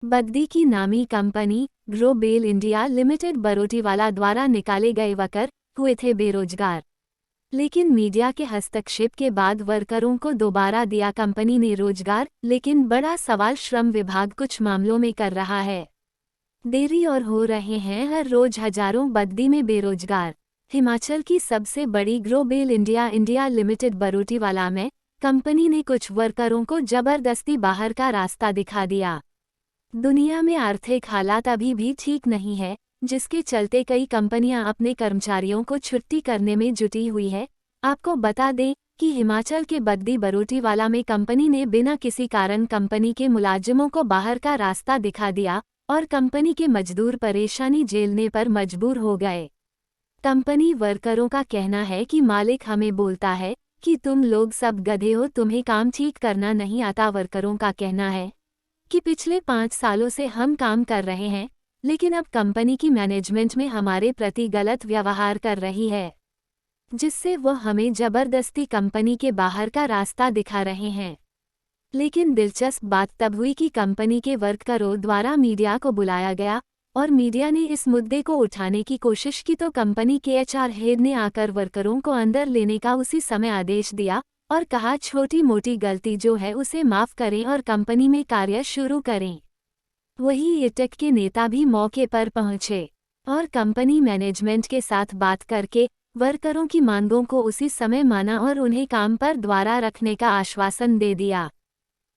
बद्दी की नामी company global India limited Barotiwala द्वारा निकाले गए वर्कर हुए थे बेरोजगार। लेकिन मीडिया के हस्तक्षेप के बाद वर्करों को दोबारा दिया कंपनी ने रोजगार। लेकिन बड़ा सवाल श्रम विभाग कुछ मामलों में कर रहा है देरी और हो रहे हैं हर रोज हजारों बद्दी में बेरोजगार। हिमाचल की सबसे बड़ी ग्लोबेल इंडिया लिमिटेड बरोटीवाला में कंपनी ने कुछ वर्करों को जबरदस्ती बाहर का रास्ता दिखा दिया। दुनिया में आर्थिक हालात अभी भी ठीक नहीं है, जिसके चलते कई कंपनियां अपने कर्मचारियों को छुट्टी करने में जुटी हुई है। आपको बता दें कि हिमाचल के बद्दी बरोटीवाला में कंपनी ने बिना किसी कारण कंपनी के मुलाजिमों को बाहर का रास्ता दिखा दिया और कंपनी के मजदूर परेशानी झेलने पर मजबूर हो गए। कंपनी वर्करों का कहना है कि मालिक हमें बोलता है कि तुम लोग सब गधे हो, तुम्हें काम ठीक करना नहीं आता। वर्करों का कहना है कि पिछले 5 सालों से हम काम कर रहे हैं, लेकिन अब कंपनी की मैनेजमेंट में हमारे प्रति गलत व्यवहार कर रही है, जिससे वो हमें जबरदस्ती कंपनी के बाहर का रास्ता दिखा रहे हैं। लेकिन दिलचस्प बात तब हुई कि कंपनी के वर्करों द्वारा मीडिया को बुलाया गया और मीडिया ने इस मुद्दे को उठाने की कोशिश की तो कंपनी के HR हेड ने आकर वर्करों को अंदर लेने का उसी समय आदेश दिया और कहा छोटी मोटी गलती जो है उसे माफ करें और कंपनी में कार्य शुरू करें। वहीं एटेक के नेता भी मौके पर पहुंचे और कंपनी मैनेजमेंट के साथ बात करके वर्करों की मांगों को उसी समय माना और उन्हें काम पर दोबारा रखने का आश्वासन दे दिया।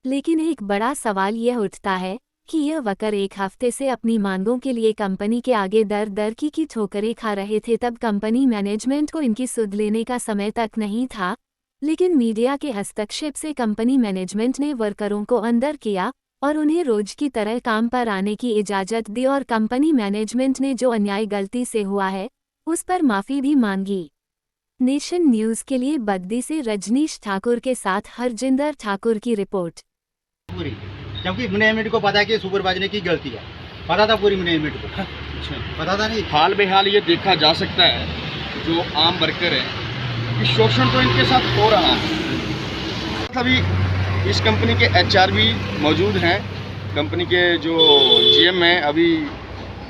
लेकिन एक बड़ा सवाल यह उठता है कि यह वर्कर एक हफ्ते से अपनी मांगों के लिए कंपनी के आगे दर की ठोकरें खा रहे थे। तब कंपनी मैनेजमेंट को इनकी सुध लेने का समय तक नहीं था, लेकिन मीडिया के हस्तक्षेप से कंपनी मैनेजमेंट ने वर्करों को अंदर किया और उन्हें रोज की तरह काम पर आने की इजाज़त दी और कंपनी मैनेजमेंट ने जो अन्याय गलती से हुआ है उस पर माफ़ी भी मांगी। नेशन न्यूज़ के लिए बद्दी से रजनीश ठाकुर के साथ हरजिंदर ठाकुर की रिपोर्ट। जबकि मैनेजमेंट को पता है कि सुपरवाइजर की गलती है, पता था पूरी मैनेजमेंट को। पता था नहीं। हाल बेहाल ये देखा जा सकता है जो आम वर्कर है कि शोषण तो इनके साथ हो रहा है। अभी इस कंपनी के HR भी मौजूद हैं। कंपनी के जो GM हैं अभी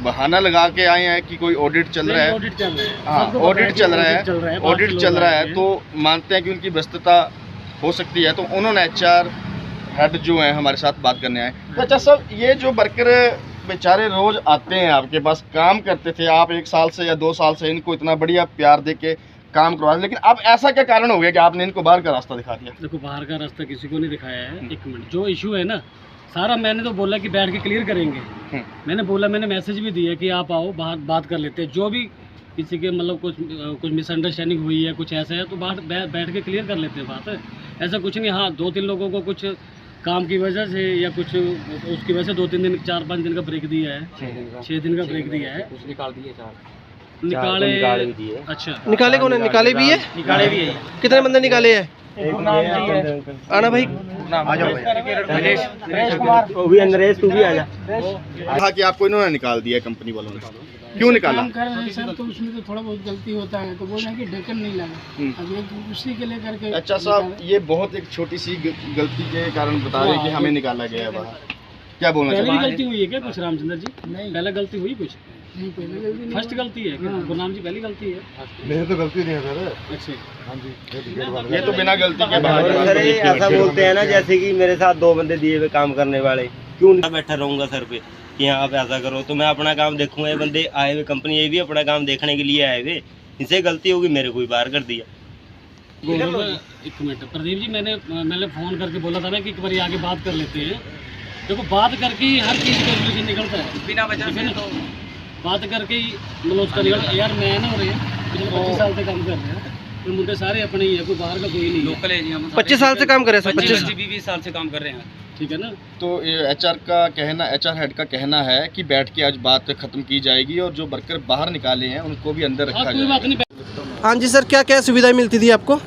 बहाना लगा के आए हैं कि कोई ऑडिट चल रहा है। हाँ, ऑडिट चल रहा है तो मानते हैं कि उनकी व्यस्तता हो सकती है, तो उन्होंने HR हेड जो है हमारे साथ बात करने आए। तो अच्छा साहब, ये जो वर्कर बेचारे रोज आते हैं आपके पास, काम करते थे, आप 1 साल से या 2 साल से इनको इतना बढ़िया प्यार दे के काम करवा, लेकिन अब ऐसा क्या कारण हो गया कि आपने इनको बाहर का रास्ता दिखा दिया? देखो, बाहर का रास्ता किसी को नहीं दिखाया है। एक मिनट, जो इशू है ना सारा मैंने तो बोला कि बैठ के क्लियर करेंगे। मैंने बोला, मैंने मैसेज भी दिया कि आप आओ बाहर बात कर लेते हैं। जो भी किसी के मतलब कुछ मिसअंडरस्टैंडिंग हुई है, कुछ ऐसा है तो बाहर बैठ के क्लियर कर लेते हैं बात है। ऐसा कुछ नहीं। हाँ, 2-3 लोगों को कुछ काम की वजह से या कुछ उसकी वजह से 2-3 दिन 4-5 दिन का ब्रेक दिया है, 6 दिन का ब्रेक दिया है। कुछ निकाल दिए, निकाले भी दिए। अच्छा, निकाले कौन है? निकाले भी है, निकाले भी है। कितने बंदे निकाले हैं? आना भाई, आ जाओ भाई। वो भी नरेश, तू भी आ जा। कहा कि आपको इन्होंने निकाल दिया कंपनी वालों ने, क्यों निकाला? काम कर रहे हैं सर, तो उसमें तो थोड़ा बहुत गलती होता है, तो बोल रहे हैं कि ढक्कन नहीं लगा। अब ये उसी के लेकर के। अच्छा साहब, ये बहुत एक छोटी सी गलती के कारण बता रहे हैं कि हमें निकाला गया है बाहर। क्या बोलना पहले चाहिए? भी गलती हुई है क्या कुछ रामचंद्र जी? नहीं, पहले गलती हुई कुछ? नहीं, पहले गलती नहीं। फर्स्ट गलती है गुरनाम जी? पहली गलती है? मेरे तो गलती नहीं है सर। अच्छा, हाँ जी, ये तो बिना गलती के बाहर। सर ऐसा बोलते हैं ना, जैसे कि मेरे साथ 2 बंदे दिए हुए काम करने वाले, क्यों नहीं बैठा रहूँगा सर पे कि हाँ आप ऐसा करो, तो मैं अपना काम देखूंगा। ये बंदे आए हुए कंपनी, ये भी अपना काम देखने के लिए आए हुए, इनसे गलती होगी, मेरे को ही बाहर कर दिया। एक मिनट प्रदीप जी, मैंने फ़ोन करके बोला था ना कि एक बार आगे बात कर लेते हैं। देखो, बात करके ही हर चीज़ का सोल्यूशन निकलता है, बिना वजह से तो बात करके ही मतलब उसका निकलता। यार मैं ना हो रही है पिछले 25 साल से काम कर रहे हैं, तो मुद्दे सारे अपने ही है, कोई बाहर का कोई नहीं। लोकल है जी, हम 25 साल से काम कर रहे हैं। 25-20 साल से काम कर रहे हैं, ठीक है ना। तो HR का कहना, HR हेड का कहना है कि बैठ के आज बात खत्म की जाएगी और जो वर्कर बाहर निकाले हैं उनको भी अंदर रखा जाएगा। हाँ जी सर, क्या क्या सुविधाएं मिलती थी आपको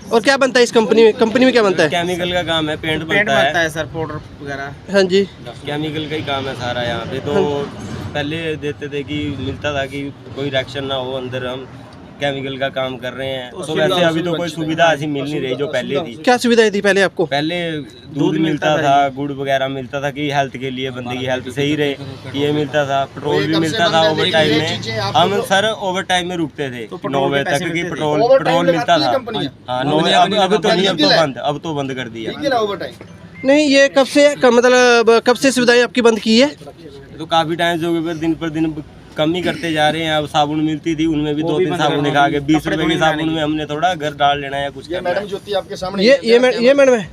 और क्या बनता है इस कंपनी में? कंपनी में क्या बनता है? केमिकल का काम है, पेंट बनता है सर, पाउडर वगैरह। हाँ जी, केमिकल का ही काम है सारा यहाँ पे। तो पहले देते थे कि मिलता था कि कोई रिएक्शन ना हो अंदर, हम केमिकल का काम कर रहे हैं। तो वैसे अभी तो कोई सुविधा ऐसी मिल नहीं रही जो पहले थी। क्या सुविधाएं थी पहले आपको? पहले दूध मिलता था, गुड़ वगैरह मिलता था कि हेल्थ के लिए बंदे की हेल्थ सही रहे, ये मिलता था। पेट्रोल भी मिलता था ओवर टाइम में। हम सर ओवर टाइम में रुकते थे 9 बजे तक कि पेट्रोल मिलता था। हाँ 9 बजे। अब तो नहीं, अब तो बंद कर दिया। नहीं, ये कब से मतलब कब से सुविधाएं आपकी बंद की है? तो काफी टाइम से हो गए, दिन पर दिन कम ही करते जा रहे हैं। अब साबुन मिलती थी, उनमें भी 2-3 साबुन निकाल के 20 रुपए के साबुन में हमने थोड़ा घर डाल लेना है कुछ। मैडम ज्योति आपके सामने ये मैडम है।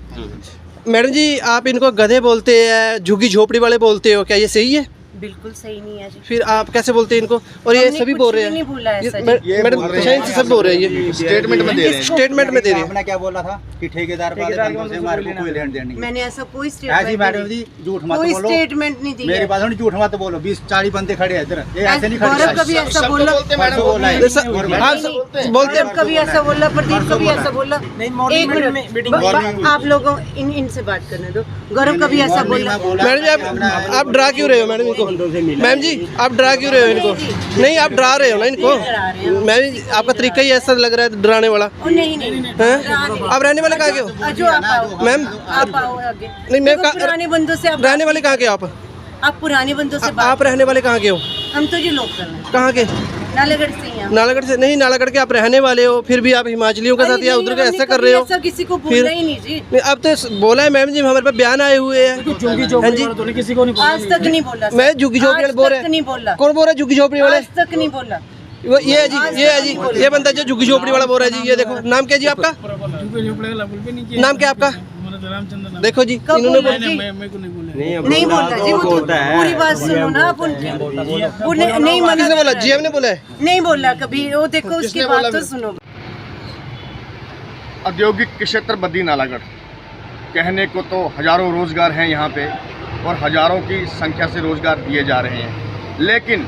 मैडम जी, आप इनको गधे बोलते हैं, झुग्गी झोपड़ी वाले बोलते हो, क्या ये सही है? बिल्कुल सही नहीं है जी। फिर आप कैसे बोलते हैं इनको? और ये सभी बोल रहे हैं, नहीं बोला है सर। मैडम शायद से सब बोल रहे हैं, ये स्टेटमेंट में दे रहे हैं। स्टेटमेंट में दे रहे हैं। आपने क्या बोला था कि ठेकेदार वाले बंदों से हमारे को कोई लेन देन नहीं। मैंने ऐसा कोई ऐसी स्टेटमेंट मैडम जी झूठ मत कोई बोलो, स्टेटमेंट नहीं दी मेरी है। बात सुनो, झूठ मत बोलो। 20-40 बंदे खड़े हैं इधर, ये ऐसे नहीं खड़े। गौरव कभी ऐसा बोला, बोलते गौरव कभी ऐसा बोला, प्रदीप कभी ऐसा बोला। एक मिनट, आप लोगों इनसे बात करने दो। गौरव कभी ऐसा बोला? मैडम जी, आप डरा क्यों रहे हो मैडम इनको? मैम जी, आप डरा क्यों रहे हो इनको? नहीं, आप डरा रहे हो ना इनको। मैम जी, आपका तरीका ही ऐसा लग रहा है डराने वाला। नहीं नहीं, हैं? आप रहने वाले कहाँ के हो? जो आप आओ मैम, आप आओ आगे। नहीं, मैं देखो, पुराने बंदों से आप रहने वाले कहाँ के हो आप? आप पुराने बंदों से बात, आप रहने वाले कहाँ के हो? हम तो जी लोग करना है, कहाँ के? नालागढ़ से ही हैं। नालागढ़ से? नहीं, नालागढ़ के आप रहने वाले हो, फिर भी आप हिमाचलियों के साथ या उधर के ऐसा कर रहे हो? ऐसा किसी को फिर बोला ही नहीं जी। नहीं, अब तो बोला है मैम जी, हमारे पास बयान आए हुए हैं। हाँ जी, किसी को नहीं आज तक नहीं बोला। मैं झुग्गी झोपड़ी वाले बोल रहे नहीं बोला। कौन बोल रहा है झुग्गी झोपड़ी वाले? आज तक नहीं बोला। वो ये है जी, ये बंदा जो झुग्गी झोपड़ी वाला बोल रहा है जी। ये देखो, नाम क्या जी आपका? नाम क्या आपका? देखो जी, इन्होंने बोला। नहीं बोला जी, वो तो पूरी बात सुनो ना आप उनकी। नहीं मना किसने बोला? जीएम ने बोला है? नहीं बोला कभी, वो देखो उसकी बात तो सुनो। औद्योगिक क्षेत्र बद्दी नालागढ़, कहने को तो हजारों रोजगार हैं यहाँ पे और हजारों की संख्या से रोजगार दिए जा रहे हैं, लेकिन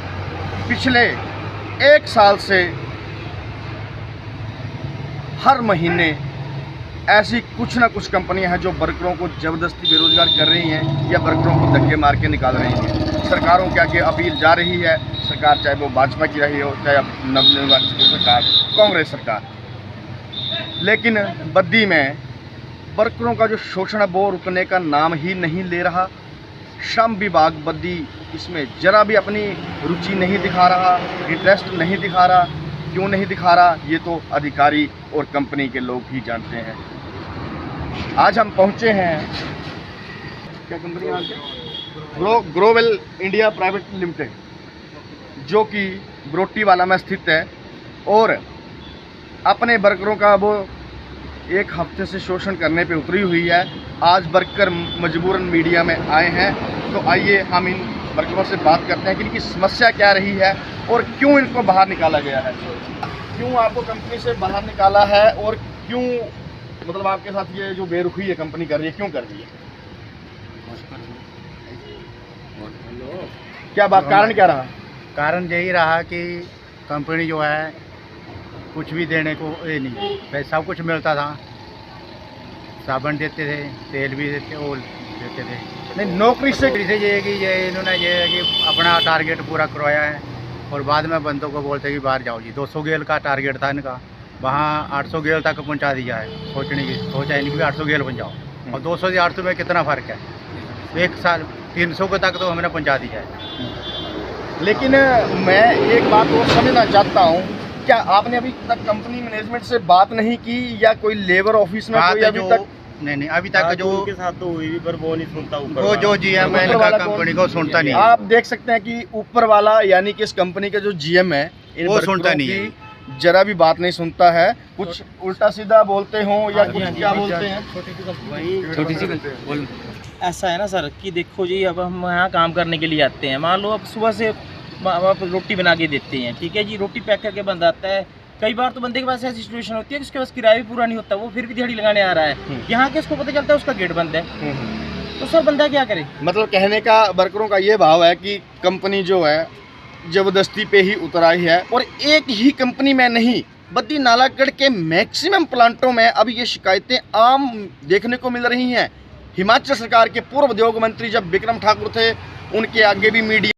पिछले 1 साल से हर महीने ऐसी कुछ ना कुछ कंपनियां हैं जो वर्करों को ज़बरदस्ती बेरोजगार कर रही हैं या वर्करों को धक्के मार के निकाल रही हैं। सरकारों के आगे अपील जा रही है, सरकार चाहे वो भाजपा की रही हो, चाहे अब नवनिर्वाचित सरकार कांग्रेस सरकार, लेकिन बद्दी में वर्करों का जो शोषण है वो रुकने का नाम ही नहीं ले रहा। श्रम विभाग बद्दी इसमें जरा भी अपनी रुचि नहीं दिखा रहा, इंटरेस्ट नहीं दिखा रहा। क्यों नहीं दिखा रहा, ये तो अधिकारी और कंपनी के लोग ही जानते हैं। आज हम पहुंचे हैं, क्या company? Grovel India private limited, जो कि बरोटीवाला में स्थित है और अपने वर्करों का वो 1 हफ्ते से शोषण करने पे उतरी हुई है। आज वर्कर मजबूरन मीडिया में आए हैं, तो आइए हम इन वर्करों से बात करते हैं कि इनकी समस्या क्या रही है और क्यों इनको बाहर निकाला गया है। क्यों आपको कंपनी से बाहर निकाला है और क्यों, मतलब आपके साथ ये जो बेरुखी है कंपनी कर रही है, क्यों कर रही है? क्या बात, कारण क्या रहा? कारण यही रहा कि कंपनी जो है कुछ भी देने को ये नहीं, वैसे सब कुछ मिलता था, साबुन देते थे, तेल भी देते, ओल देते थे। नहीं, नौकरी से ये है कि ये इन्होंने ये है कि अपना टारगेट पूरा करवाया है और बाद में बंदों को बोलते कि बाहर जाओ जी। 200 गेल का टारगेट था इनका, वहाँ 800 गेल तक पहुँचा दिया है। सोचने की सोचा इनकी भी 800 गेल पहुँचाओ, और 200 से 800 में कितना फ़र्क है? 1 साल 300 के तक तो हमने पहुँचा दिया है। लेकिन मैं एक बात और समझना चाहता हूँ, क्या आपने अभी तक कंपनी मैनेजमेंट से बात नहीं की या कोई लेबर ऑफिस में कोई अभी तक? नहीं, अभी तक जो उनके साथ तो हुई भी, पर वो नहीं सुनता ऊपर वो जो जीएम है इनका कंपनी को सुनता नहीं। आप देख सकते हैं कि ऊपर वाला यानी कि इस कंपनी का जो जीएम है, इन वो वर्करों सुनता नहीं की है। जरा भी बात नहीं सुनता है। कुछ उल्टा सीधा बोलते हो या कुछ क्या बोलते हैं? छोटी सी ऐसा है ना सर कि देखो जी, अब हम यहाँ काम करने के लिए आते हैं, मान लो अब सुबह से आप रोटी बना के देते हैं, ठीक है जी, रोटी पैक करके बंदा आता है। कई बार तो बंदे के पास ऐसी सिचुएशन होती है कि उसके पास किराया भी पूरा नहीं होता, वो फिर भी दिहाड़ी लगाने आ रहा है। यहाँ के उसको पता चलता है उसका गेट बंद है, तो सर बंदा क्या करे? मतलब कहने का वर्करों का ये भाव है कि कंपनी जो है ज़बरदस्ती पे ही उतर आई है। और एक ही कंपनी में नहीं, बद्दी नालागढ़ के मैक्सिमम प्लांटों में अब ये शिकायतें आम देखने को मिल रही हैं। हिमाचल सरकार के पूर्व उद्योग मंत्री जब विक्रम ठाकुर थे, उनके आगे भी मीडिया